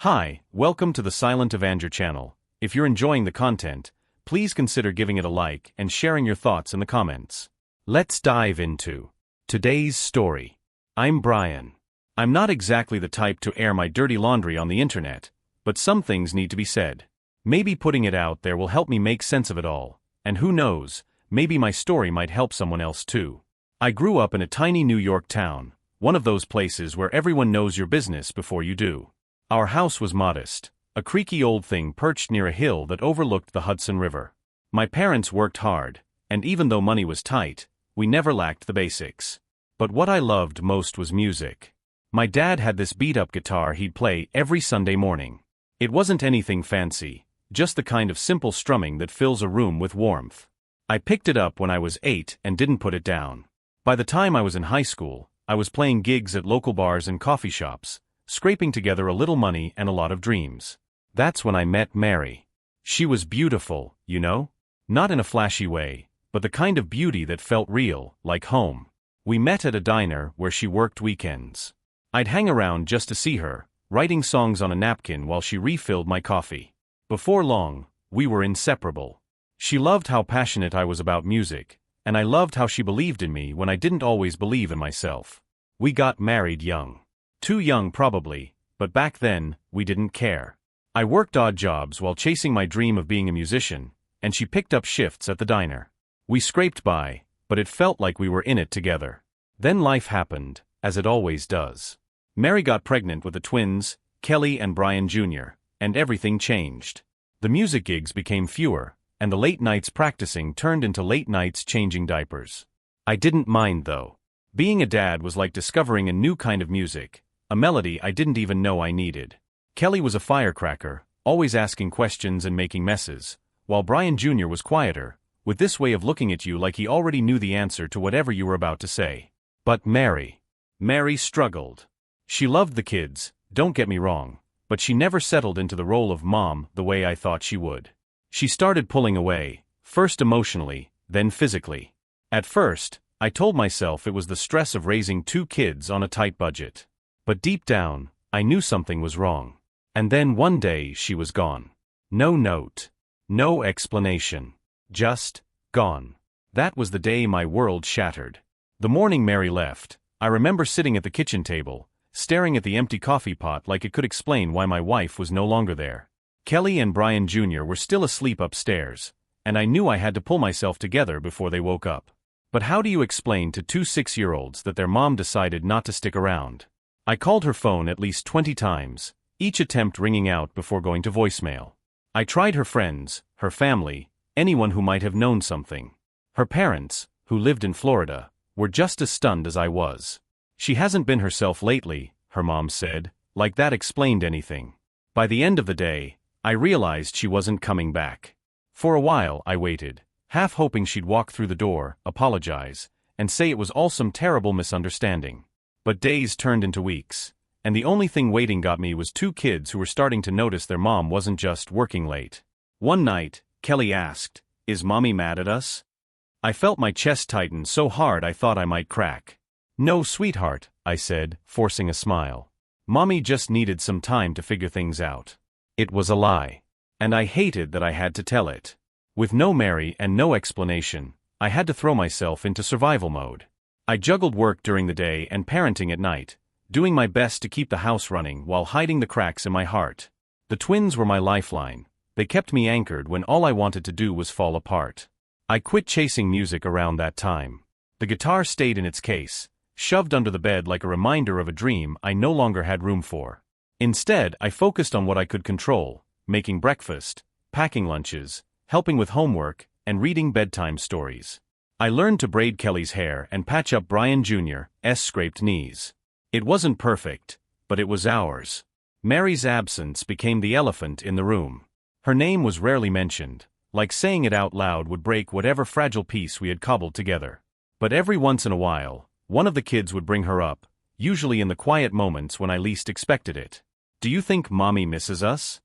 Hi, welcome to the Silent Avenger channel. If you're enjoying the content, please consider giving it a like and sharing your thoughts in the comments. Let's dive into today's story. I'm Brian. I'm not exactly the type to air my dirty laundry on the internet, but some things need to be said. Maybe putting it out there will help me make sense of it all, and who knows, maybe my story might help someone else too. I grew up in a tiny New York town, one of those places where everyone knows your business before you do. Our house was modest, a creaky old thing perched near a hill that overlooked the Hudson River. My parents worked hard, and even though money was tight, we never lacked the basics. But what I loved most was music. My dad had this beat-up guitar he'd play every Sunday morning. It wasn't anything fancy, just the kind of simple strumming that fills a room with warmth. I picked it up when I was 8 and didn't put it down. By the time I was in high school, I was playing gigs at local bars and coffee shops, scraping together a little money and a lot of dreams. That's when I met Mary. She was beautiful, you know? Not in a flashy way, but the kind of beauty that felt real, like home. We met at a diner where she worked weekends. I'd hang around just to see her, writing songs on a napkin while she refilled my coffee. Before long, we were inseparable. She loved how passionate I was about music, and I loved how she believed in me when I didn't always believe in myself. We got married young. Too young probably, but back then, we didn't care. I worked odd jobs while chasing my dream of being a musician, and she picked up shifts at the diner. We scraped by, but it felt like we were in it together. Then life happened, as it always does. Mary got pregnant with the twins, Kelly and Brian Jr., and everything changed. The music gigs became fewer, and the late nights practicing turned into late nights changing diapers. I didn't mind though. Being a dad was like discovering a new kind of music, a melody I didn't even know I needed. Kelly was a firecracker, always asking questions and making messes, while Brian Jr. was quieter, with this way of looking at you like he already knew the answer to whatever you were about to say. But Mary struggled. She loved the kids, don't get me wrong, but she never settled into the role of mom the way I thought she would. She started pulling away, first emotionally, then physically. At first, I told myself it was the stress of raising 2 kids on a tight budget. But deep down, I knew something was wrong. And then one day she was gone. No note. No explanation. Just gone. That was the day my world shattered. The morning Mary left, I remember sitting at the kitchen table, staring at the empty coffee pot like it could explain why my wife was no longer there. Kelly and Brian Jr. were still asleep upstairs, and I knew I had to pull myself together before they woke up. But how do you explain to 2 6-year-olds that their mom decided not to stick around? I called her phone at least 20 times, each attempt ringing out before going to voicemail. I tried her friends, her family, anyone who might have known something. Her parents, who lived in Florida, were just as stunned as I was. She hasn't been herself lately, her mom said, like that explained anything. By the end of the day, I realized she wasn't coming back. For a while I waited, half hoping she'd walk through the door, apologize, and say it was all some terrible misunderstanding. But days turned into weeks, and the only thing waiting got me was 2 kids who were starting to notice their mom wasn't just working late. One night, Kelly asked, "Is mommy mad at us?" I felt my chest tighten so hard I thought I might crack. "No, sweetheart," I said, forcing a smile. "Mommy just needed some time to figure things out." It was a lie. And I hated that I had to tell it. With no Mary and no explanation, I had to throw myself into survival mode. I juggled work during the day and parenting at night, doing my best to keep the house running while hiding the cracks in my heart. The twins were my lifeline. They kept me anchored when all I wanted to do was fall apart. I quit chasing music around that time. The guitar stayed in its case, shoved under the bed like a reminder of a dream I no longer had room for. Instead, I focused on what I could control, making breakfast, packing lunches, helping with homework, and reading bedtime stories. I learned to braid Kelly's hair and patch up Brian Jr.'s scraped knees. It wasn't perfect, but it was ours. Mary's absence became the elephant in the room. Her name was rarely mentioned, like saying it out loud would break whatever fragile piece we had cobbled together. But every once in a while, one of the kids would bring her up, usually in the quiet moments when I least expected it. "Do you think mommy misses us?"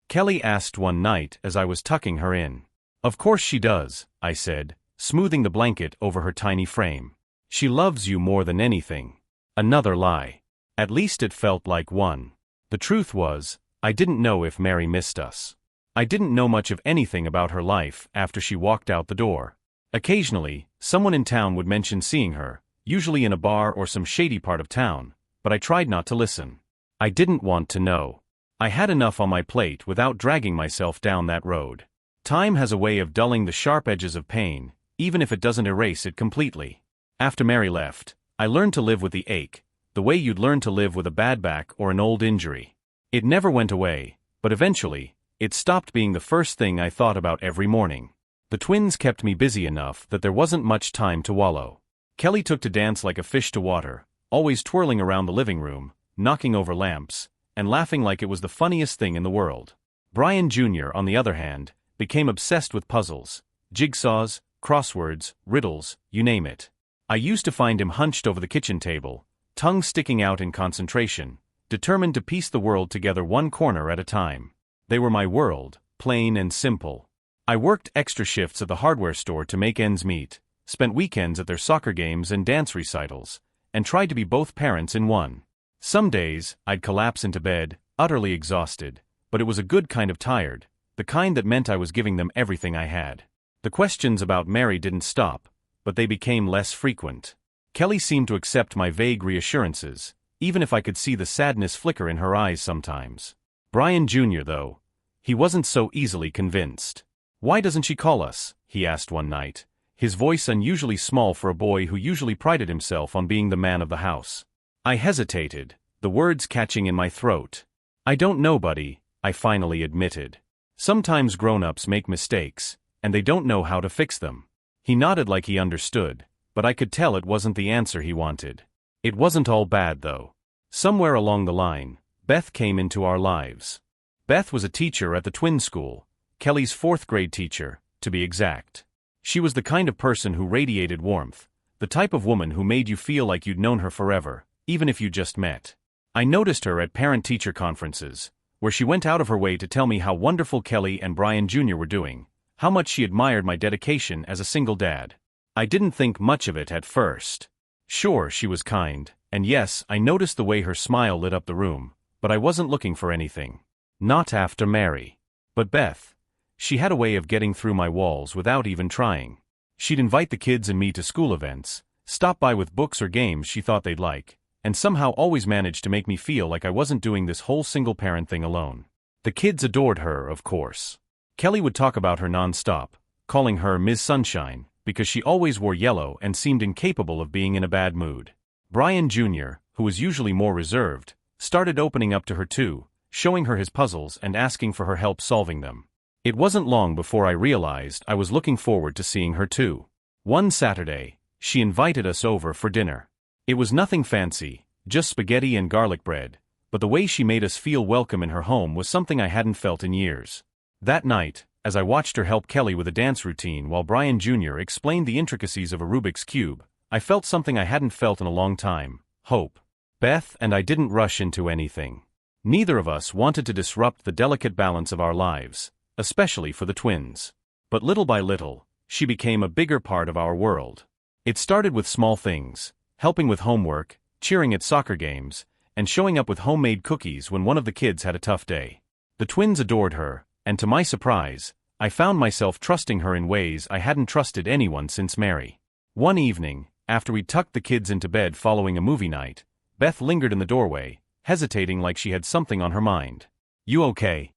Kelly asked one night as I was tucking her in. "Of course she does," I said, smoothing the blanket over her tiny frame. "She loves you more than anything." Another lie. At least it felt like one. The truth was, I didn't know if Mary missed us. I didn't know much of anything about her life after she walked out the door. Occasionally, someone in town would mention seeing her, usually in a bar or some shady part of town, but I tried not to listen. I didn't want to know. I had enough on my plate without dragging myself down that road. Time has a way of dulling the sharp edges of pain, even if it doesn't erase it completely. After Mary left, I learned to live with the ache, the way you'd learn to live with a bad back or an old injury. It never went away, but eventually, it stopped being the first thing I thought about every morning. The twins kept me busy enough that there wasn't much time to wallow. Kelly took to dance like a fish to water, always twirling around the living room, knocking over lamps, and laughing like it was the funniest thing in the world. Brian Jr., on the other hand, became obsessed with puzzles, jigsaws, crosswords, riddles, you name it. I used to find him hunched over the kitchen table, tongue sticking out in concentration, determined to piece the world together one corner at a time. They were my world, plain and simple. I worked extra shifts at the hardware store to make ends meet, spent weekends at their soccer games and dance recitals, and tried to be both parents in one. Some days, I'd collapse into bed, utterly exhausted, but it was a good kind of tired, the kind that meant I was giving them everything I had. The questions about Mary didn't stop, but they became less frequent. Kelly seemed to accept my vague reassurances, even if I could see the sadness flicker in her eyes sometimes. Brian Jr., though, he wasn't so easily convinced. "Why doesn't she call us?" he asked one night, his voice unusually small for a boy who usually prided himself on being the man of the house. I hesitated, the words catching in my throat. "I don't know, buddy," I finally admitted. "Sometimes grown-ups make mistakes, and they don't know how to fix them." He nodded like he understood, but I could tell it wasn't the answer he wanted. It wasn't all bad, though. Somewhere along the line, Beth came into our lives. Beth was a teacher at the twin school, Kelly's 4th grade teacher, to be exact. She was the kind of person who radiated warmth, the type of woman who made you feel like you'd known her forever, even if you just met. I noticed her at parent-teacher conferences, where she went out of her way to tell me how wonderful Kelly and Brian Jr. were doing, how much she admired my dedication as a single dad. I didn't think much of it at first. Sure, she was kind, and yes, I noticed the way her smile lit up the room, but I wasn't looking for anything. Not after Mary. But Beth, she had a way of getting through my walls without even trying. She'd invite the kids and me to school events, stop by with books or games she thought they'd like, and somehow always managed to make me feel like I wasn't doing this whole single-parent thing alone. The kids adored her, of course. Kelly would talk about her non-stop, calling her Ms. Sunshine, because she always wore yellow and seemed incapable of being in a bad mood. Brian Jr., who was usually more reserved, started opening up to her too, showing her his puzzles and asking for her help solving them. It wasn't long before I realized I was looking forward to seeing her too. One Saturday, she invited us over for dinner. It was nothing fancy, just spaghetti and garlic bread, but the way she made us feel welcome in her home was something I hadn't felt in years. That night, as I watched her help Kelly with a dance routine while Brian Jr. explained the intricacies of a Rubik's Cube, I felt something I hadn't felt in a long time: hope. Beth and I didn't rush into anything. Neither of us wanted to disrupt the delicate balance of our lives, especially for the twins. But little by little, she became a bigger part of our world. It started with small things, helping with homework, cheering at soccer games, and showing up with homemade cookies when one of the kids had a tough day. The twins adored her, and to my surprise, I found myself trusting her in ways I hadn't trusted anyone since Mary. One evening, after we'd tucked the kids into bed following a movie night, Beth lingered in the doorway, hesitating like she had something on her mind. "You okay?"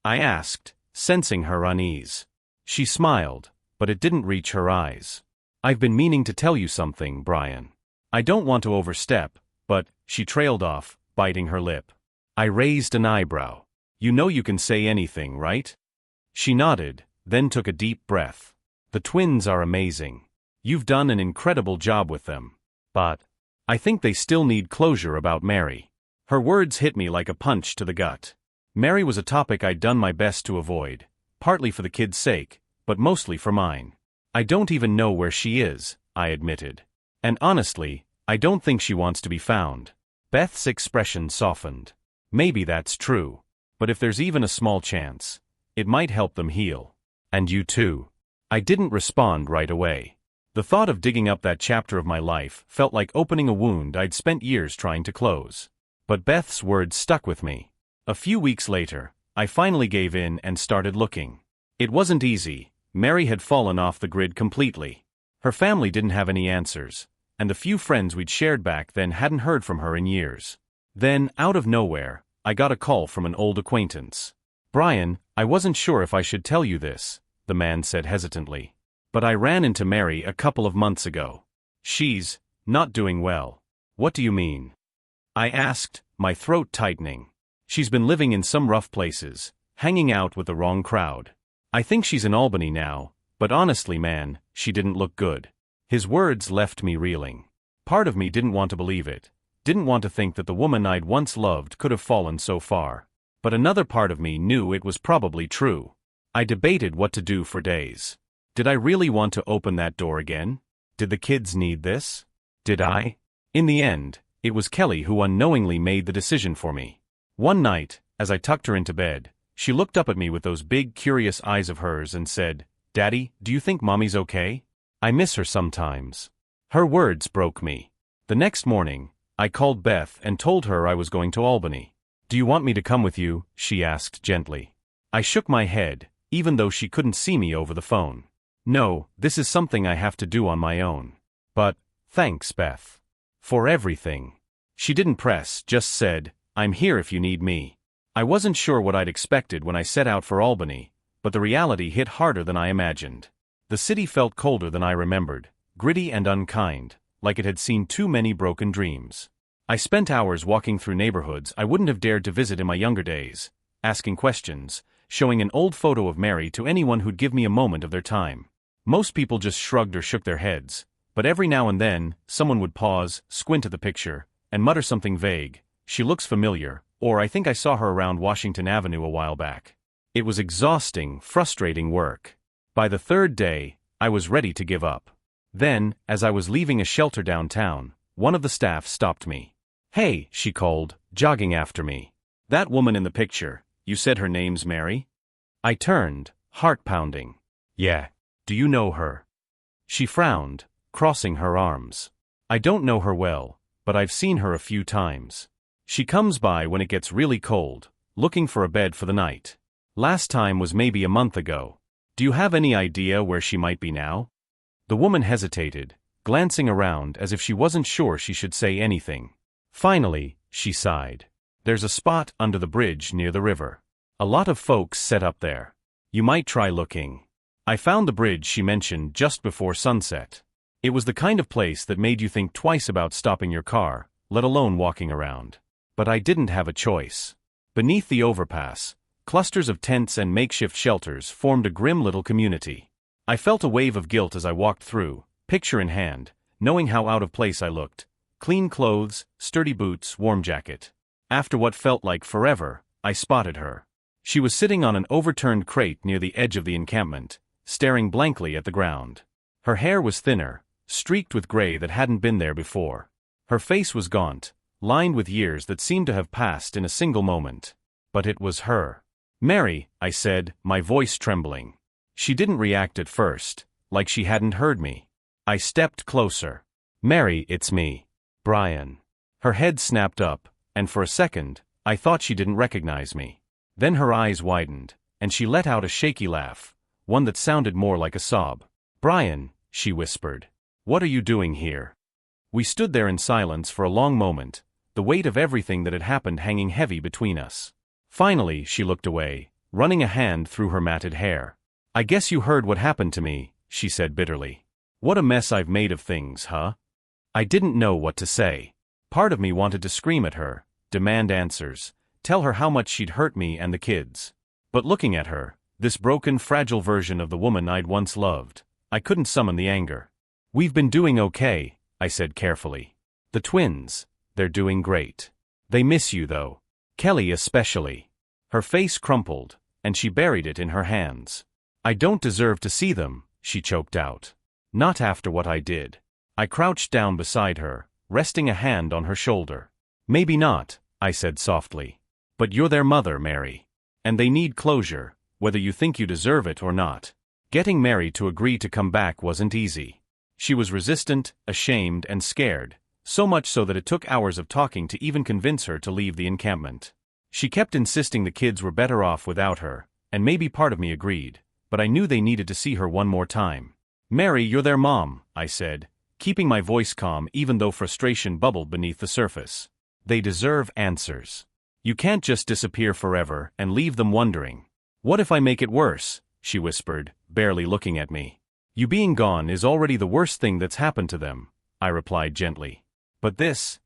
I asked, sensing her unease. She smiled, but it didn't reach her eyes. "I've been meaning to tell you something, Brian. I don't want to overstep, but," she trailed off, biting her lip. I raised an eyebrow. "You know you can say anything, right?" She nodded, then took a deep breath. "The twins are amazing. You've done an incredible job with them. But I think they still need closure about Mary." Her words hit me like a punch to the gut. Mary was a topic I'd done my best to avoid, partly for the kids' sake, but mostly for mine. "I don't even know where she is," I admitted. "And honestly, I don't think she wants to be found." Beth's expression softened. "Maybe that's true. But if there's even a small chance, it might help them heal. And you too." I didn't respond right away. The thought of digging up that chapter of my life felt like opening a wound I'd spent years trying to close. But Beth's words stuck with me. A few weeks later, I finally gave in and started looking. It wasn't easy. Mary had fallen off the grid completely. Her family didn't have any answers, and the few friends we'd shared back then hadn't heard from her in years. Then, out of nowhere, I got a call from an old acquaintance. "Brian, I wasn't sure if I should tell you this," the man said hesitantly. "But I ran into Mary a couple of months ago. She's not doing well." "What do you mean?" I asked, my throat tightening. "She's been living in some rough places, hanging out with the wrong crowd. I think she's in Albany now, but honestly, man, she didn't look good." His words left me reeling. Part of me didn't want to believe it, didn't want to think that the woman I'd once loved could have fallen so far. But another part of me knew it was probably true. I debated what to do for days. Did I really want to open that door again? Did the kids need this? Did I? In the end, it was Kelly who unknowingly made the decision for me. One night, as I tucked her into bed, she looked up at me with those big, curious eyes of hers and said, "Daddy, do you think Mommy's okay? I miss her sometimes." Her words broke me. The next morning, I called Beth and told her I was going to Albany. "Do you want me to come with you?" she asked gently. I shook my head, even though she couldn't see me over the phone. "No, this is something I have to do on my own." "But, thanks, Beth. For everything." She didn't press, just said, "I'm here if you need me." I wasn't sure what I'd expected when I set out for Albany, but the reality hit harder than I imagined. The city felt colder than I remembered, gritty and unkind, like it had seen too many broken dreams. I spent hours walking through neighborhoods I wouldn't have dared to visit in my younger days, asking questions, showing an old photo of Mary to anyone who'd give me a moment of their time. Most people just shrugged or shook their heads, but every now and then, someone would pause, squint at the picture, and mutter something vague. "She looks familiar," or "I think I saw her around Washington Avenue a while back." It was exhausting, frustrating work. By the third day, I was ready to give up. Then, as I was leaving a shelter downtown, one of the staff stopped me. "Hey," she called, jogging after me. "That woman in the picture, you said her name's Mary?" I turned, heart pounding. "Yeah. Do you know her?" She frowned, crossing her arms. "I don't know her well, but I've seen her a few times. She comes by when it gets really cold, looking for a bed for the night. Last time was maybe a month ago. Do you have any idea where she might be now?" The woman hesitated, glancing around as if she wasn't sure she should say anything. Finally, she sighed. "There's a spot under the bridge near the river. A lot of folks set up there. You might try looking." I found the bridge she mentioned just before sunset. It was the kind of place that made you think twice about stopping your car, let alone walking around. But I didn't have a choice. Beneath the overpass, clusters of tents and makeshift shelters formed a grim little community. I felt a wave of guilt as I walked through, picture in hand, knowing how out of place I looked. Clean clothes, sturdy boots, warm jacket. After what felt like forever, I spotted her. She was sitting on an overturned crate near the edge of the encampment, staring blankly at the ground. Her hair was thinner, streaked with gray that hadn't been there before. Her face was gaunt, lined with years that seemed to have passed in a single moment. But it was her. "Mary," I said, my voice trembling. She didn't react at first, like she hadn't heard me. I stepped closer. "Mary, it's me. Brian." Her head snapped up, and for a second, I thought she didn't recognize me. Then her eyes widened, and she let out a shaky laugh, one that sounded more like a sob. "Brian," she whispered. "What are you doing here?" We stood there in silence for a long moment, the weight of everything that had happened hanging heavy between us. Finally, she looked away, running a hand through her matted hair. "I guess you heard what happened to me," she said bitterly. "What a mess I've made of things, huh?" I didn't know what to say. Part of me wanted to scream at her, demand answers, tell her how much she'd hurt me and the kids. But looking at her, this broken, fragile version of the woman I'd once loved, I couldn't summon the anger. "We've been doing okay," I said carefully. "The twins, they're doing great. They miss you though. Kelly especially." Her face crumpled, and she buried it in her hands. "I don't deserve to see them," she choked out. "Not after what I did." I crouched down beside her, resting a hand on her shoulder. "Maybe not," I said softly. "But you're their mother, Mary. And they need closure, whether you think you deserve it or not." Getting Mary to agree to come back wasn't easy. She was resistant, ashamed, and scared, so much so that it took hours of talking to even convince her to leave the encampment. She kept insisting the kids were better off without her, and maybe part of me agreed, but I knew they needed to see her one more time. "Mary, you're their mom," I said, keeping my voice calm even though frustration bubbled beneath the surface. "They deserve answers. You can't just disappear forever and leave them wondering." "What if I make it worse?" she whispered, barely looking at me. "You being gone is already the worst thing that's happened to them," I replied gently. "But this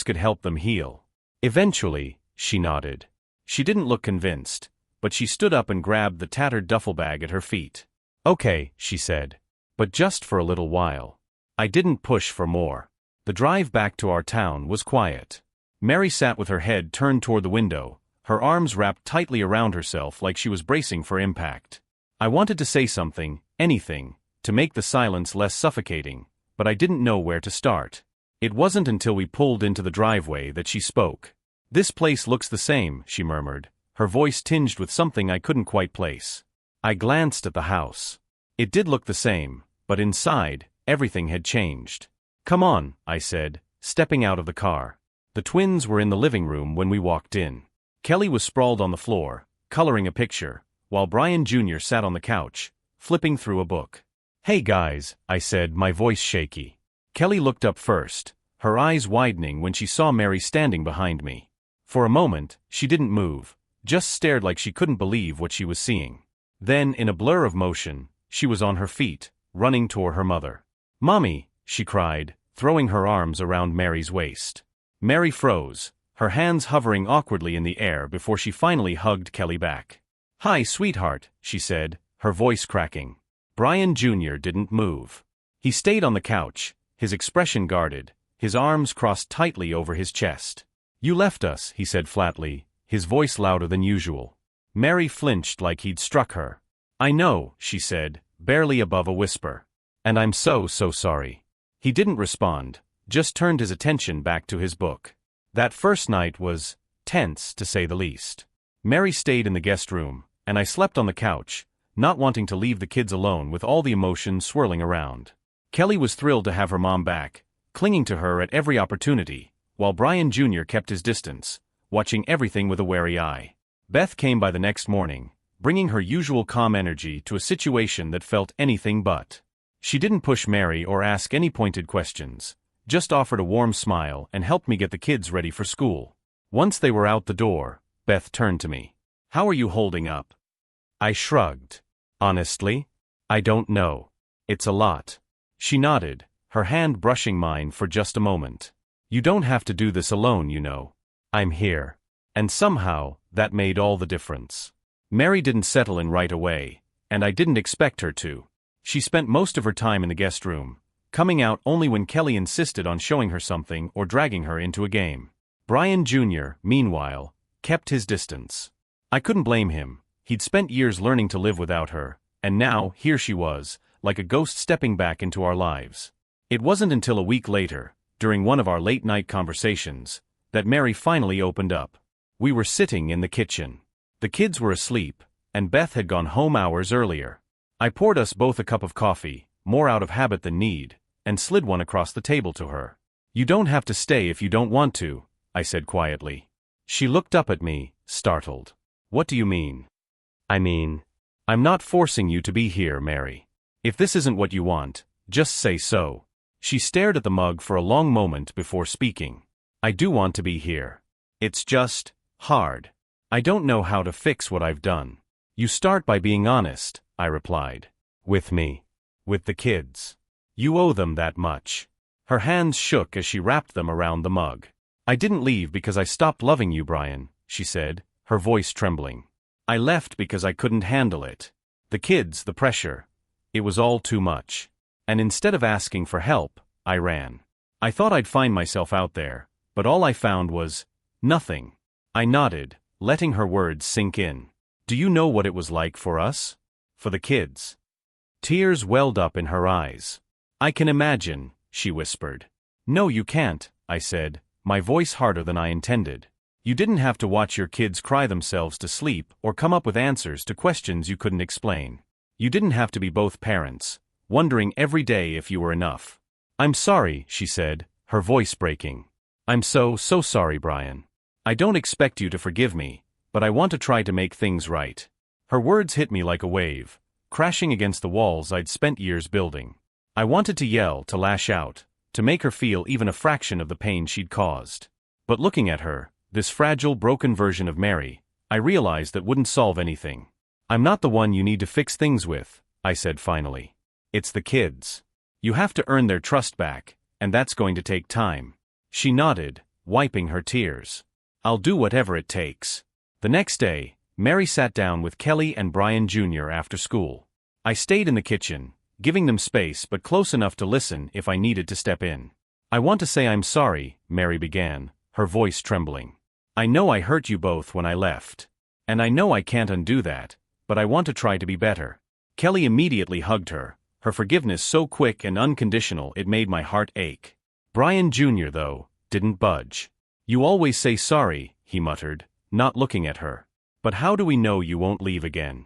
could help them heal." "Eventually," she nodded. She didn't look convinced, but she stood up and grabbed the tattered duffel bag at her feet. "Okay," she said. "But just for a little while." I didn't push for more. The drive back to our town was quiet. Mary sat with her head turned toward the window, her arms wrapped tightly around herself like she was bracing for impact. I wanted to say something, anything, to make the silence less suffocating, but I didn't know where to start. It wasn't until we pulled into the driveway that she spoke. "This place looks the same," she murmured, her voice tinged with something I couldn't quite place. I glanced at the house. It did look the same, but inside, everything had changed. "Come on," I said, stepping out of the car. The twins were in the living room when we walked in. Kelly was sprawled on the floor, coloring a picture, while Brian Jr. sat on the couch, flipping through a book. "Hey guys," I said, my voice shaky. Kelly looked up first, her eyes widening when she saw Mary standing behind me. For a moment, she didn't move, just stared like she couldn't believe what she was seeing. Then, in a blur of motion, she was on her feet, running toward her mother. "Mommy," she cried, throwing her arms around Mary's waist. Mary froze, her hands hovering awkwardly in the air before she finally hugged Kelly back. "Hi, sweetheart," she said, her voice cracking. Brian Jr. didn't move. He stayed on the couch, his expression guarded, his arms crossed tightly over his chest. "You left us," he said flatly, his voice louder than usual. Mary flinched like he'd struck her. "I know," she said, barely above a whisper. "And I'm so sorry." He didn't respond, just turned his attention back to his book. That first night was tense, to say the least. Mary stayed in the guest room, and I slept on the couch, not wanting to leave the kids alone with all the emotions swirling around. Kelly was thrilled to have her mom back, clinging to her at every opportunity, while Brian Jr. kept his distance, watching everything with a wary eye. Beth came by the next morning, bringing her usual calm energy to a situation that felt anything but. She didn't push Mary or ask any pointed questions, just offered a warm smile and helped me get the kids ready for school. Once they were out the door, Beth turned to me. "How are you holding up?" I shrugged. "Honestly, I don't know. It's a lot." She nodded, her hand brushing mine for just a moment. "You don't have to do this alone, you know. I'm here." And somehow, that made all the difference. Mary didn't settle in right away, and I didn't expect her to. She spent most of her time in the guest room, coming out only when Kelly insisted on showing her something or dragging her into a game. Brian Jr., meanwhile, kept his distance. I couldn't blame him. He'd spent years learning to live without her, and now, here she was, like a ghost stepping back into our lives. It wasn't until a week later, during one of our late-night conversations, that Mary finally opened up. We were sitting in the kitchen. The kids were asleep, and Beth had gone home hours earlier. I poured us both a cup of coffee, more out of habit than need, and slid one across the table to her. "You don't have to stay if you don't want to," I said quietly. She looked up at me, startled. "What do you mean?" "I mean, I'm not forcing you to be here, Mary. If this isn't what you want, just say so." She stared at the mug for a long moment before speaking. "I do want to be here. It's just hard. I don't know how to fix what I've done." "You start by being honest," I replied. "With me. With the kids. You owe them that much." Her hands shook as she wrapped them around the mug. "I didn't leave because I stopped loving you, Brian," she said, her voice trembling. "I left because I couldn't handle it. The kids, the pressure. It was all too much. And instead of asking for help, I ran. I thought I'd find myself out there, but all I found was nothing." I nodded, letting her words sink in. "Do you know what it was like for us? For the kids?" Tears welled up in her eyes. "I can imagine," she whispered. "No, you can't," I said, my voice harder than I intended. "You didn't have to watch your kids cry themselves to sleep or come up with answers to questions you couldn't explain. You didn't have to be both parents, wondering every day if you were enough." "I'm sorry," she said, her voice breaking. "I'm so sorry, Brian. I don't expect you to forgive me, but I want to try to make things right. Her words hit me like a wave, crashing against the walls I'd spent years building. I wanted to yell, to lash out, to make her feel even a fraction of the pain she'd caused. But looking at her, this fragile, broken version of Mary, I realized that wouldn't solve anything. I'm not the one you need to fix things with, I said finally. It's the kids. You have to earn their trust back, and that's going to take time. She nodded, wiping her tears. I'll do whatever it takes. The next day, Mary sat down with Kelly and Brian Jr. after school. I stayed in the kitchen, giving them space but close enough to listen if I needed to step in. I want to say I'm sorry, Mary began, her voice trembling. I know I hurt you both when I left. And I know I can't undo that, but I want to try to be better. Kelly immediately hugged her, her forgiveness so quick and unconditional it made my heart ache. Brian Jr., though, didn't budge. You always say sorry, he muttered, not looking at her. But how do we know you won't leave again?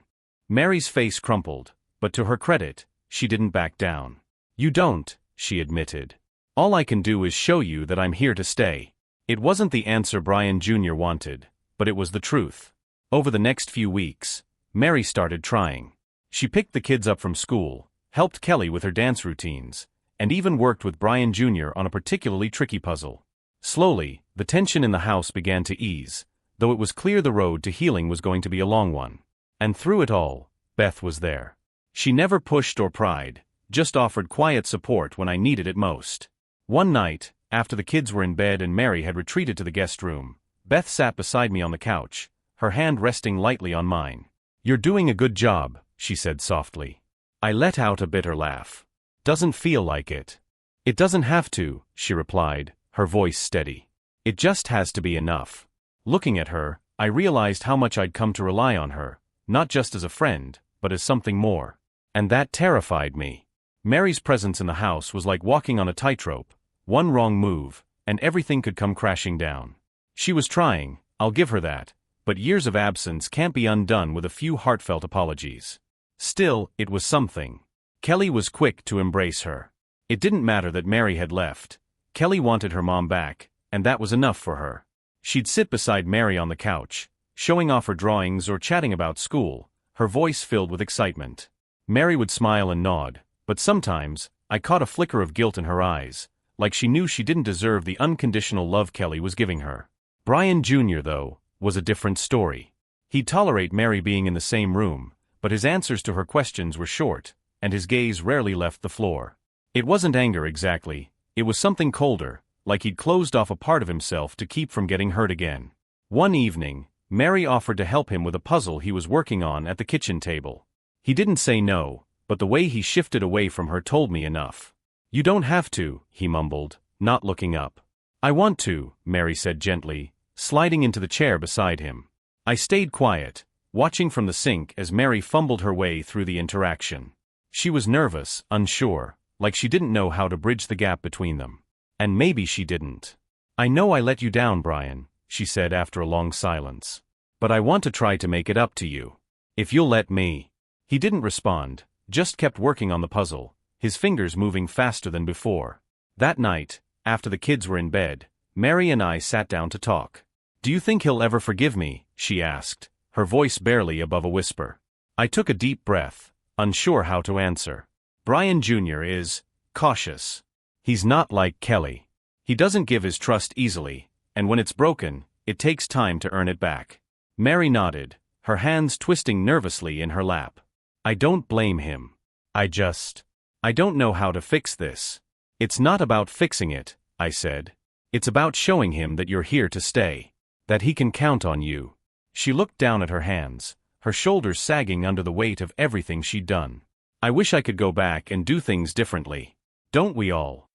Mary's face crumpled, but to her credit, she didn't back down. You don't, she admitted. All I can do is show you that I'm here to stay. It wasn't the answer Brian Jr. wanted, but it was the truth. Over the next few weeks, Mary started trying. She picked the kids up from school, helped Kelly with her dance routines, and even worked with Brian Jr. on a particularly tricky puzzle. Slowly, the tension in the house began to ease, though it was clear the road to healing was going to be a long one. And through it all, Beth was there. She never pushed or pried, just offered quiet support when I needed it most. One night, after the kids were in bed and Mary had retreated to the guest room, Beth sat beside me on the couch, her hand resting lightly on mine. You're doing a good job, she said softly. I let out a bitter laugh. Doesn't feel like it. It doesn't have to, she replied, her voice steady. It just has to be enough. Looking at her, I realized how much I'd come to rely on her, not just as a friend, but as something more. And that terrified me. Mary's presence in the house was like walking on a tightrope. One wrong move, and everything could come crashing down. She was trying, I'll give her that, but years of absence can't be undone with a few heartfelt apologies. Still, it was something. Kelly was quick to embrace her. It didn't matter that Mary had left. Kelly wanted her mom back, and that was enough for her. She'd sit beside Mary on the couch, showing off her drawings or chatting about school, her voice filled with excitement. Mary would smile and nod, but sometimes, I caught a flicker of guilt in her eyes, like she knew she didn't deserve the unconditional love Kelly was giving her. Brian Jr., though, was a different story. He'd tolerate Mary being in the same room, but his answers to her questions were short, and his gaze rarely left the floor. It wasn't anger exactly, it was something colder, like he'd closed off a part of himself to keep from getting hurt again. One evening, Mary offered to help him with a puzzle he was working on at the kitchen table. He didn't say no, but the way he shifted away from her told me enough. You don't have to, he mumbled, not looking up. I want to, Mary said gently, sliding into the chair beside him. I stayed quiet, watching from the sink as Mary fumbled her way through the interaction. She was nervous, unsure, like she didn't know how to bridge the gap between them. And maybe she didn't. I know I let you down, Brian, she said after a long silence. But I want to try to make it up to you. If you'll let me. He didn't respond, just kept working on the puzzle, his fingers moving faster than before. That night, after the kids were in bed, Mary and I sat down to talk. Do you think he'll ever forgive me? She asked, her voice barely above a whisper. I took a deep breath, unsure how to answer. Brian Jr. is cautious. He's not like Kelly. He doesn't give his trust easily, and when it's broken, it takes time to earn it back. Mary nodded, her hands twisting nervously in her lap. I don't blame him. I don't know how to fix this. It's not about fixing it, I said. It's about showing him that you're here to stay. That he can count on you. She looked down at her hands, her shoulders sagging under the weight of everything she'd done. I wish I could go back and do things differently. Don't we all?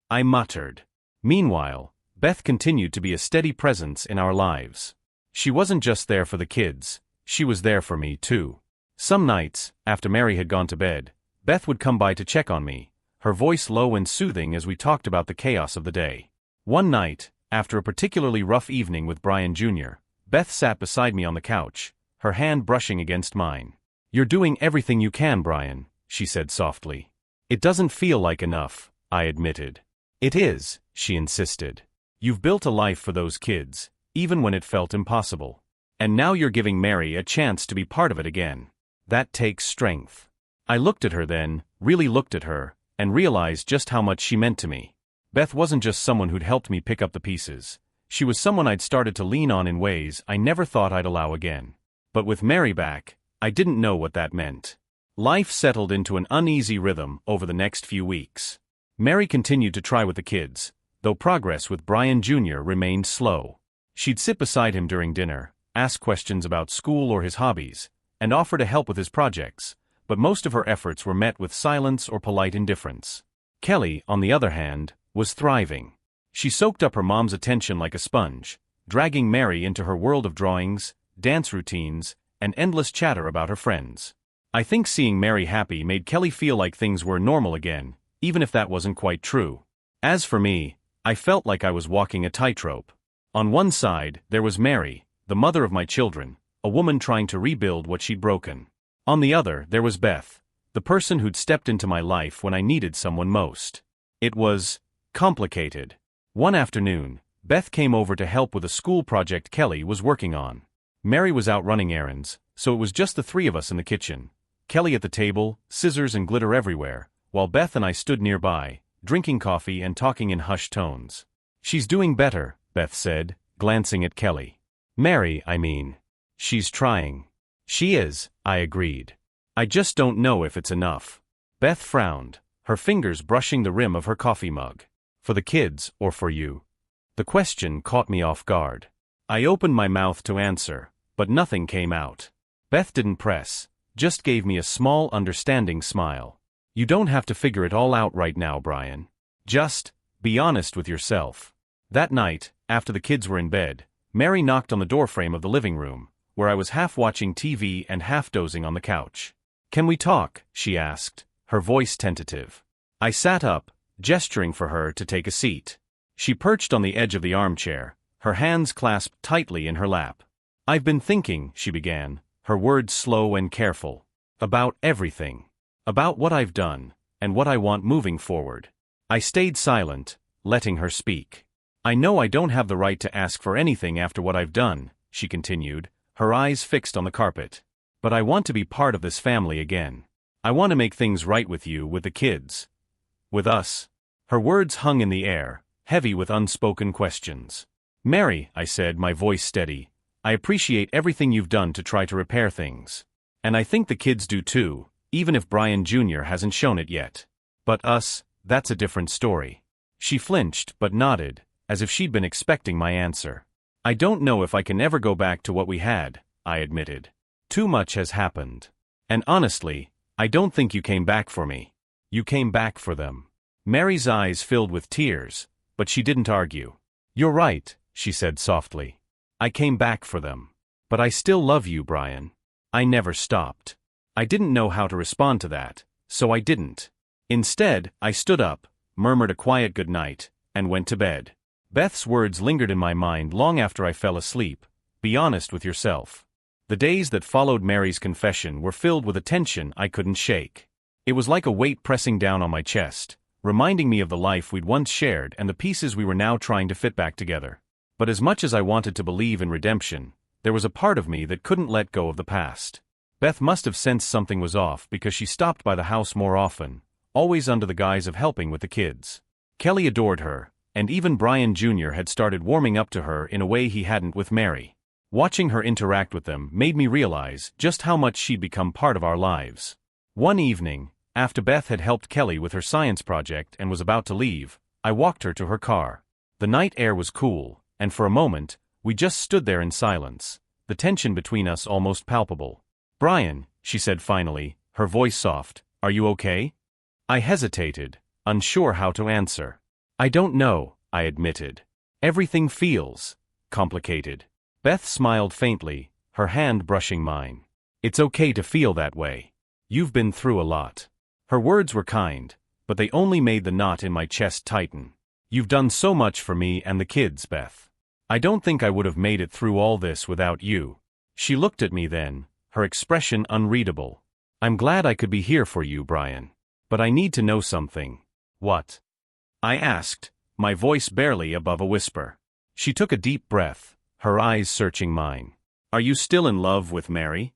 I muttered. Meanwhile, Beth continued to be a steady presence in our lives. She wasn't just there for the kids, she was there for me too. Some nights, after Mary had gone to bed, Beth would come by to check on me, her voice low and soothing as we talked about the chaos of the day. One night, after a particularly rough evening with Brian Jr., Beth sat beside me on the couch, her hand brushing against mine. You're doing everything you can, Brian, she said softly. It doesn't feel like enough, I admitted. It is, she insisted. You've built a life for those kids, even when it felt impossible. And now you're giving Mary a chance to be part of it again. That takes strength. I looked at her then, really looked at her, and realized just how much she meant to me. Beth wasn't just someone who'd helped me pick up the pieces. She was someone I'd started to lean on in ways I never thought I'd allow again. But with Mary back, I didn't know what that meant. Life settled into an uneasy rhythm over the next few weeks. Mary continued to try with the kids, though progress with Brian Jr. remained slow. She'd sit beside him during dinner, ask questions about school or his hobbies, and offer to help with his projects, but most of her efforts were met with silence or polite indifference. Kelly, on the other hand, was thriving. She soaked up her mom's attention like a sponge, dragging Mary into her world of drawings, dance routines, and endless chatter about her friends. I think seeing Mary happy made Kelly feel like things were normal again, even if that wasn't quite true. As for me, I felt like I was walking a tightrope. On one side, there was Mary, the mother of my children, a woman trying to rebuild what she'd broken. On the other, there was Beth, the person who'd stepped into my life when I needed someone most. It was complicated. One afternoon, Beth came over to help with a school project Kelly was working on. Mary was out running errands, so it was just the three of us in the kitchen. Kelly at the table, scissors and glitter everywhere, while Beth and I stood nearby, drinking coffee and talking in hushed tones. "She's doing better," Beth said, glancing at Kelly. "Mary, I mean. She's trying." "She is," I agreed. "I just don't know if it's enough." Beth frowned, her fingers brushing the rim of her coffee mug. "For the kids, or for you?" The question caught me off guard. I opened my mouth to answer, but nothing came out. Beth didn't press, just gave me a small understanding smile. "You don't have to figure it all out right now, Brian. Just be honest with yourself." That night, after the kids were in bed, Mary knocked on the doorframe of the living room, where I was half watching TV and half dozing on the couch. "Can we talk?" she asked, her voice tentative. I sat up, gesturing for her to take a seat. She perched on the edge of the armchair, her hands clasped tightly in her lap. "I've been thinking," she began, her words slow and careful, "about everything. About what I've done, and what I want moving forward." I stayed silent, letting her speak. "I know I don't have the right to ask for anything after what I've done," she continued, her eyes fixed on the carpet. "But I want to be part of this family again. I want to make things right with you, with the kids. With us." Her words hung in the air, heavy with unspoken questions. "Mary," I said, my voice steady, "I appreciate everything you've done to try to repair things. And I think the kids do too, even if Brian Jr. hasn't shown it yet. But us, that's a different story." She flinched but nodded, as if she'd been expecting my answer. "I don't know if I can ever go back to what we had," I admitted. "Too much has happened. And honestly, I don't think you came back for me. You came back for them." Mary's eyes filled with tears, but she didn't argue. "You're right," she said softly. "I came back for them. But I still love you, Brian. I never stopped." I didn't know how to respond to that, so I didn't. Instead, I stood up, murmured a quiet goodnight, and went to bed. Beth's words lingered in my mind long after I fell asleep. "Be honest with yourself." The days that followed Mary's confession were filled with a tension I couldn't shake. It was like a weight pressing down on my chest, reminding me of the life we'd once shared and the pieces we were now trying to fit back together. But as much as I wanted to believe in redemption, there was a part of me that couldn't let go of the past. Beth must have sensed something was off because she stopped by the house more often, always under the guise of helping with the kids. Kelly adored her, and even Brian Jr. had started warming up to her in a way he hadn't with Mary. Watching her interact with them made me realize just how much she'd become part of our lives. One evening, after Beth had helped Kelly with her science project and was about to leave, I walked her to her car. The night air was cool, and for a moment, we just stood there in silence, the tension between us almost palpable. "Brian," she said finally, her voice soft, "are you okay?" I hesitated, unsure how to answer. "I don't know," I admitted. "Everything feels complicated." Beth smiled faintly, her hand brushing mine. "It's okay to feel that way. You've been through a lot." Her words were kind, but they only made the knot in my chest tighten. "You've done so much for me and the kids, Beth. I don't think I would have made it through all this without you." She looked at me then, her expression unreadable. "I'm glad I could be here for you, Brian. But I need to know something." "What?" I asked, my voice barely above a whisper. She took a deep breath, her eyes searching mine. "Are you still in love with Mary?"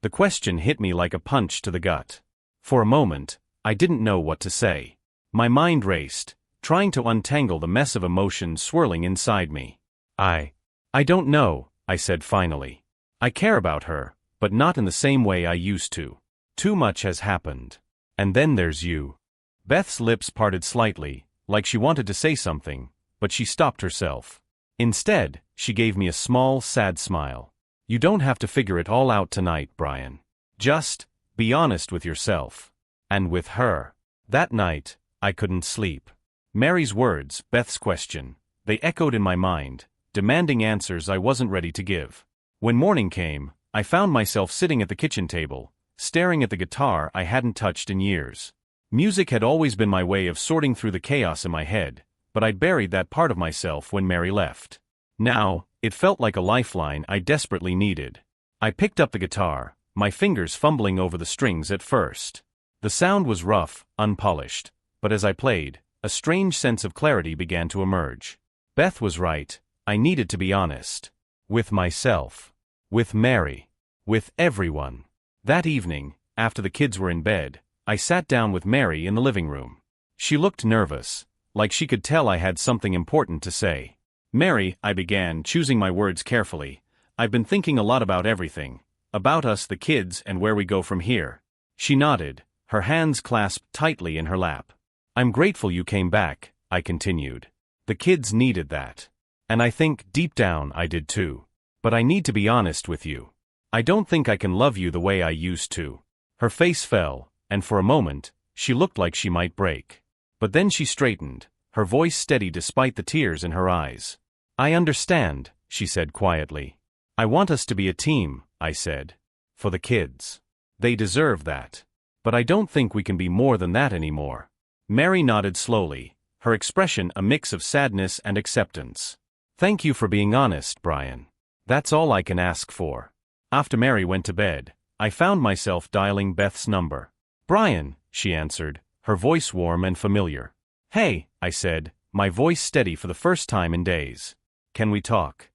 The question hit me like a punch to the gut. For a moment, I didn't know what to say. My mind raced, trying to untangle the mess of emotions swirling inside me. I don't know," I said finally. "I care about her, but not in the same way I used to. Too much has happened. And then there's you." Beth's lips parted slightly, like she wanted to say something, but she stopped herself. Instead, she gave me a small, sad smile. "You don't have to figure it all out tonight, Brian. Just be honest with yourself. And with her." That night, I couldn't sleep. Mary's words, Beth's question, they echoed in my mind, demanding answers I wasn't ready to give. When morning came, I found myself sitting at the kitchen table, staring at the guitar I hadn't touched in years. Music had always been my way of sorting through the chaos in my head, but I'd buried that part of myself when Mary left. Now, it felt like a lifeline I desperately needed. I picked up the guitar, my fingers fumbling over the strings at first. The sound was rough, unpolished, but as I played, a strange sense of clarity began to emerge. Beth was right, I needed to be honest. With myself. With Mary. With everyone. That evening, after the kids were in bed, I sat down with Mary in the living room. She looked nervous, like she could tell I had something important to say. "Mary," I began, choosing my words carefully, "I've been thinking a lot about everything. About us, the kids, and where we go from here." She nodded, her hands clasped tightly in her lap. "I'm grateful you came back," I continued. "The kids needed that. And I think, deep down, I did too. But I need to be honest with you. I don't think I can love you the way I used to." Her face fell, and for a moment, she looked like she might break. But then she straightened, her voice steady despite the tears in her eyes. "I understand," she said quietly. "I want us to be a team," I said. "For the kids. They deserve that. But I don't think we can be more than that anymore." Mary nodded slowly, her expression a mix of sadness and acceptance. "Thank you for being honest, Brian. That's all I can ask for." After Mary went to bed, I found myself dialing Beth's number. "Brian," she answered, her voice warm and familiar. "Hey," I said, my voice steady for the first time in days. "Can we talk?"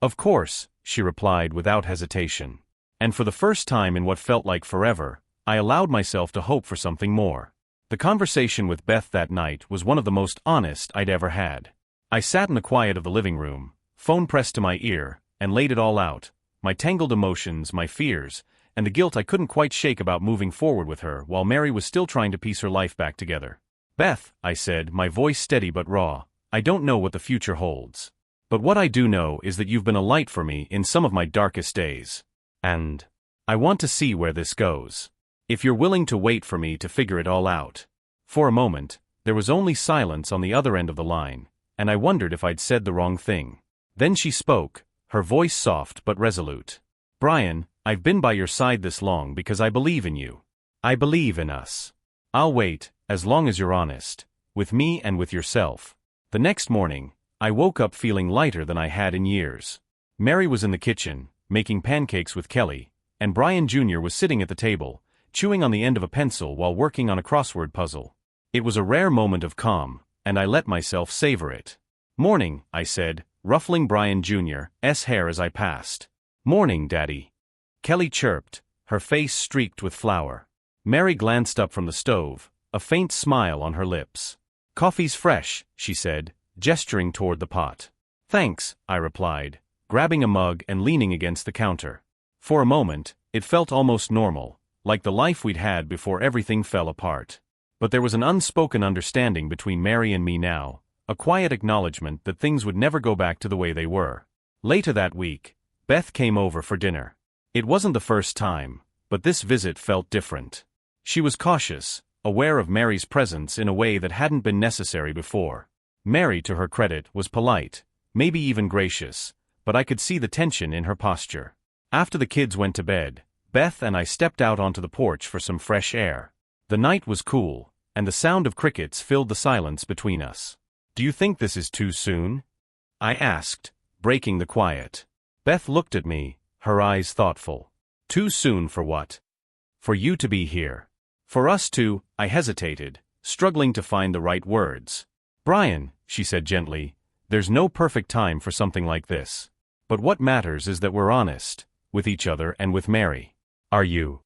"Of course," she replied without hesitation. And for the first time in what felt like forever, I allowed myself to hope for something more. The conversation with Beth that night was one of the most honest I'd ever had. I sat in the quiet of the living room, phone pressed to my ear, and laid it all out, my tangled emotions, my fears, and the guilt I couldn't quite shake about moving forward with her while Mary was still trying to piece her life back together. "Beth," I said, my voice steady but raw, "I don't know what the future holds. But what I do know is that you've been a light for me in some of my darkest days. And I want to see where this goes. If you're willing to wait for me to figure it all out." For a moment, there was only silence on the other end of the line, and I wondered if I'd said the wrong thing. Then she spoke, her voice soft but resolute. "Brian, I've been by your side this long because I believe in you. I believe in us. I'll wait, as long as you're honest, with me and with yourself." The next morning, I woke up feeling lighter than I had in years. Mary was in the kitchen, making pancakes with Kelly, and Brian Jr. was sitting at the table, chewing on the end of a pencil while working on a crossword puzzle. It was a rare moment of calm, and I let myself savor it. "Morning," I said, ruffling Brian Jr.'s hair as I passed. "Morning, Daddy." Kelly chirped, her face streaked with flour. Mary glanced up from the stove, a faint smile on her lips. "Coffee's fresh," she said, gesturing toward the pot. "Thanks," I replied, grabbing a mug and leaning against the counter. For a moment, it felt almost normal, like the life we'd had before everything fell apart. But there was an unspoken understanding between Mary and me now, a quiet acknowledgement that things would never go back to the way they were. Later that week, Beth came over for dinner. It wasn't the first time, but this visit felt different. She was cautious, aware of Mary's presence in a way that hadn't been necessary before. Mary, to her credit, was polite, maybe even gracious, but I could see the tension in her posture. After the kids went to bed, Beth and I stepped out onto the porch for some fresh air. The night was cool, and the sound of crickets filled the silence between us. "Do you think this is too soon?" I asked, breaking the quiet. Beth looked at me, her eyes thoughtful. "Too soon for what?" "For you to be here. For us to," I hesitated, struggling to find the right words. "Brian," she said gently, "there's no perfect time for something like this. But what matters is that we're honest, with each other and with Mary. Are you?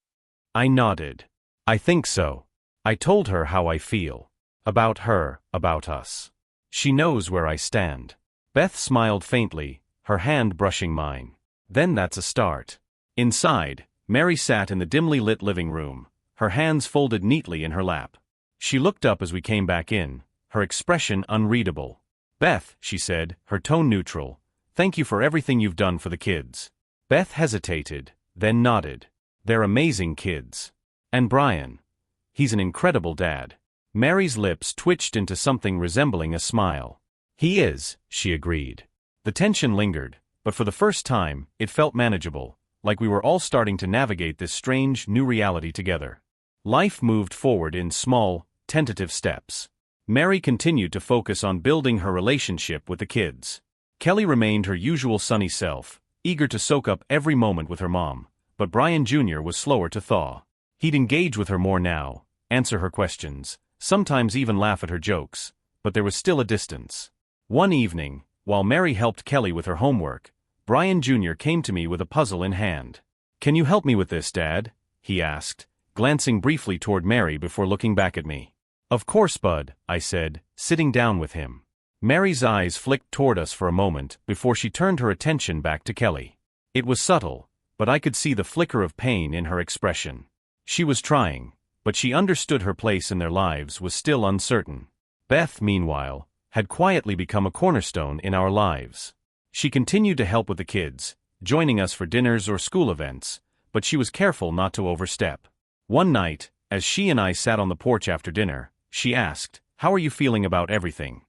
I nodded. I think so. I told her how I feel. About her, about us. She knows where I stand. Beth smiled faintly, her hand brushing mine. Then that's a start. Inside, Mary sat in the dimly lit living room, her hands folded neatly in her lap. She looked up as we came back in, her expression unreadable. Beth, she said, her tone neutral, thank you for everything you've done for the kids. Beth hesitated, then nodded. They're amazing kids. And Brian. He's an incredible dad. Mary's lips twitched into something resembling a smile. He is, she agreed. The tension lingered, but for the first time, it felt manageable, like we were all starting to navigate this strange, new reality together. Life moved forward in small, tentative steps. Mary continued to focus on building her relationship with the kids. Kelly remained her usual sunny self, eager to soak up every moment with her mom, but Brian Jr. was slower to thaw. He'd engage with her more now, answer her questions, sometimes even laugh at her jokes, but there was still a distance. One evening, while Mary helped Kelly with her homework, Brian Jr. came to me with a puzzle in hand. "Can you help me with this, Dad?" he asked, glancing briefly toward Mary before looking back at me. "Of course, Bud," I said, sitting down with him. Mary's eyes flicked toward us for a moment before she turned her attention back to Kelly. It was subtle, but I could see the flicker of pain in her expression. She was trying, but she understood her place in their lives was still uncertain. Beth, meanwhile, had quietly become a cornerstone in our lives. She continued to help with the kids, joining us for dinners or school events, but she was careful not to overstep. One night, as she and I sat on the porch after dinner, she asked, "How are you feeling about everything?"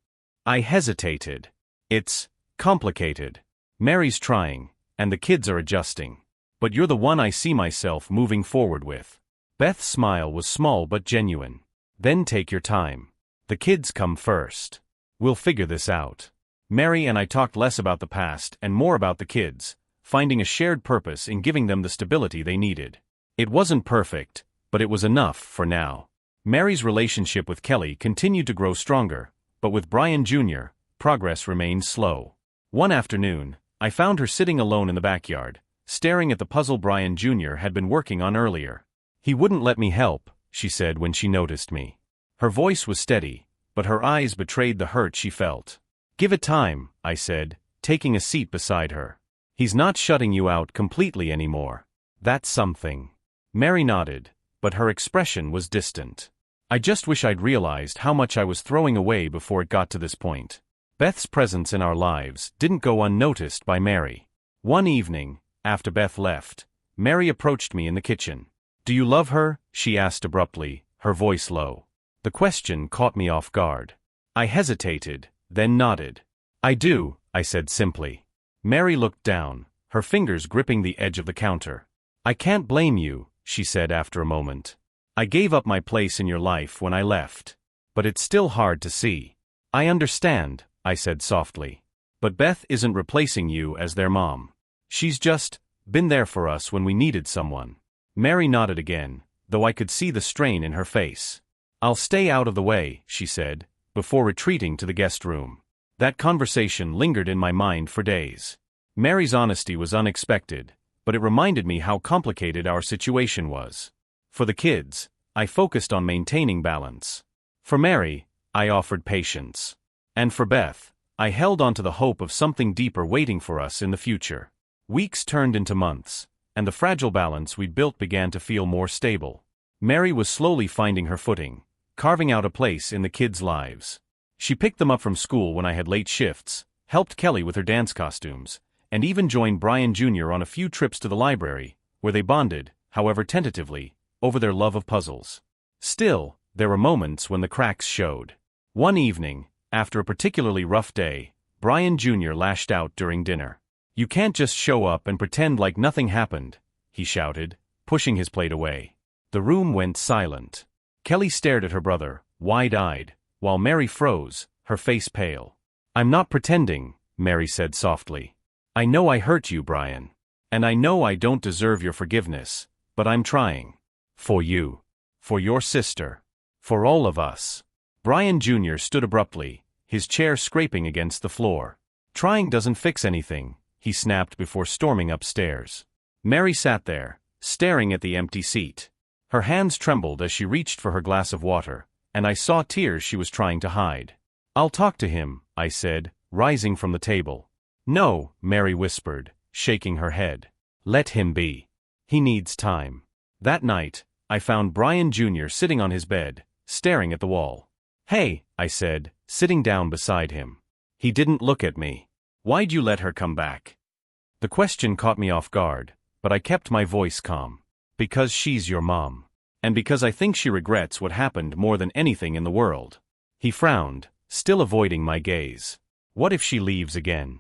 I hesitated. "It's complicated. Mary's trying, and the kids are adjusting. But you're the one I see myself moving forward with." Beth's smile was small but genuine. "Then take your time. The kids come first. We'll figure this out." Mary and I talked less about the past and more about the kids, finding a shared purpose in giving them the stability they needed. It wasn't perfect, but it was enough for now. Mary's relationship with Kelly continued to grow stronger, but with Brian Jr., progress remained slow. One afternoon, I found her sitting alone in the backyard, staring at the puzzle Brian Jr. had been working on earlier. "He wouldn't let me help," she said when she noticed me. Her voice was steady, but her eyes betrayed the hurt she felt. "Give it time," I said, taking a seat beside her. "He's not shutting you out completely anymore. That's something." Mary nodded, but her expression was distant. "I just wish I'd realized how much I was throwing away before it got to this point." Beth's presence in our lives didn't go unnoticed by Mary. One evening, after Beth left, Mary approached me in the kitchen. "Do you love her?" she asked abruptly, her voice low. The question caught me off guard. I hesitated, then nodded. "I do," I said simply. Mary looked down, her fingers gripping the edge of the counter. "I can't blame you," she said after a moment. "I gave up my place in your life when I left. But it's still hard to see." "I understand," I said softly. "But Beth isn't replacing you as their mom. She's just been there for us when we needed someone." Mary nodded again, though I could see the strain in her face. "I'll stay out of the way," she said, before retreating to the guest room. That conversation lingered in my mind for days. Mary's honesty was unexpected, but it reminded me how complicated our situation was. For the kids, I focused on maintaining balance. For Mary, I offered patience. And for Beth, I held on to the hope of something deeper waiting for us in the future. Weeks turned into months, and the fragile balance we'd built began to feel more stable. Mary was slowly finding her footing, carving out a place in the kids' lives. She picked them up from school when I had late shifts, helped Kelly with her dance costumes, and even joined Brian Jr. on a few trips to the library, where they bonded, however tentatively, over their love of puzzles. Still, there were moments when the cracks showed. One evening, after a particularly rough day, Brian Jr. lashed out during dinner. "You can't just show up and pretend like nothing happened," he shouted, pushing his plate away. The room went silent. Kelly stared at her brother, wide-eyed, while Mary froze, her face pale. "I'm not pretending," Mary said softly. "I know I hurt you, Brian. And I know I don't deserve your forgiveness, but I'm trying. For you. For your sister. For all of us." Brian Jr. stood abruptly, his chair scraping against the floor. "Trying doesn't fix anything," he snapped before storming upstairs. Mary sat there, staring at the empty seat. Her hands trembled as she reached for her glass of water, and I saw tears she was trying to hide. "I'll talk to him," I said, rising from the table. "No," Mary whispered, shaking her head. "Let him be. He needs time." That night, I found Brian Jr. sitting on his bed, staring at the wall. "Hey," I said, sitting down beside him. He didn't look at me. "Why'd you let her come back?" The question caught me off guard, but I kept my voice calm. "Because she's your mom. And because I think she regrets what happened more than anything in the world." He frowned, still avoiding my gaze. "What if she leaves again?"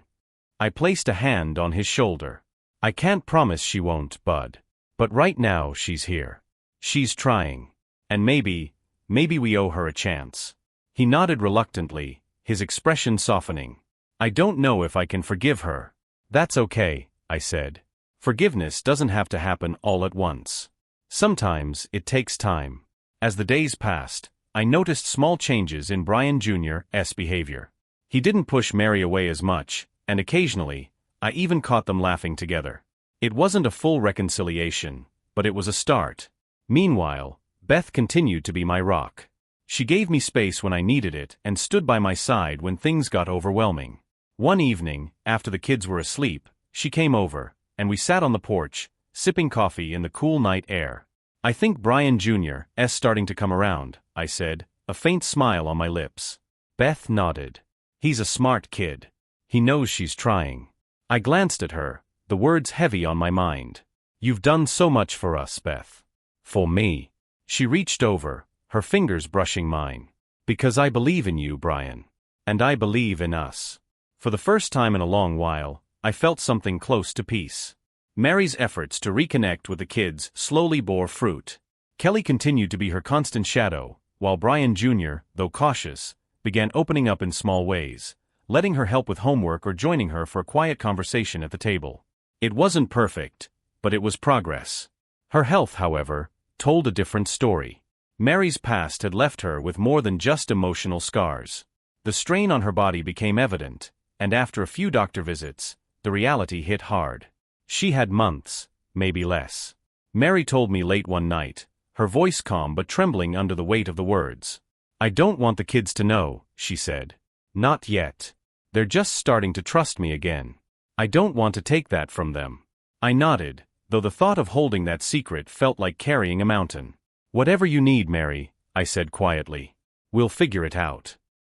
I placed a hand on his shoulder. "I can't promise she won't, bud. But right now she's here. She's trying. And maybe we owe her a chance." He nodded reluctantly, his expression softening. "I don't know if I can forgive her." "That's okay," I said. "Forgiveness doesn't have to happen all at once. Sometimes it takes time." As the days passed, I noticed small changes in Brian Jr.'s behavior. He didn't push Mary away as much, and occasionally, I even caught them laughing together. It wasn't a full reconciliation, but it was a start. Meanwhile, Beth continued to be my rock. She gave me space when I needed it and stood by my side when things got overwhelming. One evening, after the kids were asleep, she came over, and we sat on the porch, sipping coffee in the cool night air. "I think Brian Jr.'s starting to come around," I said, a faint smile on my lips. Beth nodded. "He's a smart kid. He knows she's trying." I glanced at her, the words heavy on my mind. "You've done so much for us, Beth." "For me." She reached over, her fingers brushing mine. "Because I believe in you, Brian. And I believe in us." For the first time in a long while, I felt something close to peace. Mary's efforts to reconnect with the kids slowly bore fruit. Kelly continued to be her constant shadow, while Brian Jr., though cautious, began opening up in small ways, letting her help with homework or joining her for a quiet conversation at the table. It wasn't perfect, but it was progress. Her health, however, told a different story. Mary's past had left her with more than just emotional scars. The strain on her body became evident, and after a few doctor visits, the reality hit hard. She had months, maybe less. Mary told me late one night, her voice calm but trembling under the weight of the words. "I don't want the kids to know," she said. "Not yet. They're just starting to trust me again. I don't want to take that from them." I nodded, though the thought of holding that secret felt like carrying a mountain. "Whatever you need, Mary," I said quietly. "We'll figure it out."